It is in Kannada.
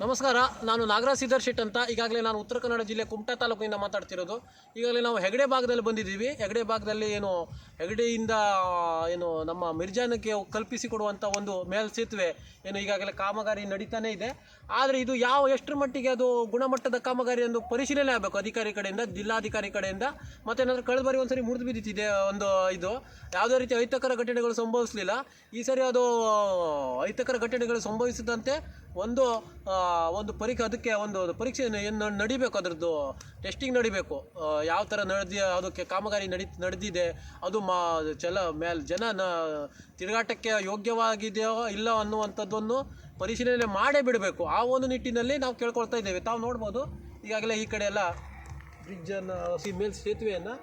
ನಮಸ್ಕಾರ. ನಾನು ನಾಗರಾಜ್ ಸಿದ್ದರ್ ಶೆಟ್ ಅಂತ. ಈಗಾಗಲೇ ನಾನು ಉತ್ತರ ಕನ್ನಡ ಜಿಲ್ಲೆ ಕುಮಟಾ ತಾಲೂಕಿನಿಂದ ಮಾತಾಡ್ತಿರೋದು. ಈಗಾಗಲೇ ನಾವು ಹೆಗಡೆ ಭಾಗದಲ್ಲಿ ಬಂದಿದ್ದೀವಿ. ಹೆಗಡೆ ಭಾಗದಲ್ಲಿ ಹೆಗಡೆಯಿಂದ ನಮ್ಮ ಮಿರ್ಜಾನಕ್ಕೆ ಕಲ್ಪಿಸಿಕೊಡುವಂಥ ಒಂದು ಮೇಲ್ಸೇತುವೆ ಈಗಾಗಲೇ ಕಾಮಗಾರಿ ನಡೀತಾನೇ ಇದೆ. ಆದರೆ ಇದು ಎಷ್ಟರ ಮಟ್ಟಿಗೆ ಅದು ಗುಣಮಟ್ಟದ ಕಾಮಗಾರಿ ಎಂದು ಪರಿಶೀಲನೆ ಆಗಬೇಕು ಅಧಿಕಾರಿ ಕಡೆಯಿಂದ, ಜಿಲ್ಲಾಧಿಕಾರಿ ಕಡೆಯಿಂದ. ಮತ್ತೇನಾದರೂ ಕಳೆದ ಬಾರಿ ಒಂದ್ಸರಿ ಮುರಿದು ಬಿದ್ದಿದೆ ಇದು ಯಾವುದೇ ರೀತಿ ಅಹಿತಕರ ಘಟನೆಗಳು ಸಂಭವಿಸಲಿಲ್ಲ. ಈ ಸರಿ ಅದು ಅಹಿತಕರ ಘಟನೆಗಳು ಸಂಭವಿಸಿದಂತೆ ಒಂದು ಅದಕ್ಕೆ ಒಂದು ಪರೀಕ್ಷೆ ನಡಿಬೇಕು, ಅದರದ್ದು ಟೆಸ್ಟಿಂಗ್ ನಡಿಬೇಕು. ಯಾವ ಥರ ಅದಕ್ಕೆ ಕಾಮಗಾರಿ ನಡೆದಿದೆ, ಅದು ಜನ ತಿರುಗಾಟಕ್ಕೆ ಯೋಗ್ಯವಾಗಿದೆಯೋ ಇಲ್ಲ ಅನ್ನುವಂಥದ್ದನ್ನು ಪರಿಶೀಲನೆ ಮಾಡೇ ಬಿಡಬೇಕು. ಆ ಒಂದು ನಿಟ್ಟಿನಲ್ಲಿ ನಾವು ಕೇಳ್ಕೊಳ್ತಾ ಇದ್ದೇವೆ. ತಾವು ನೋಡ್ಬೋದು ಈಗಾಗಲೇ ಈ ಕಡೆ ಎಲ್ಲ ಬ್ರಿಡ್ಜನ್ನು ಮೇಲ್ ಸೇತುವೆಯನ್ನು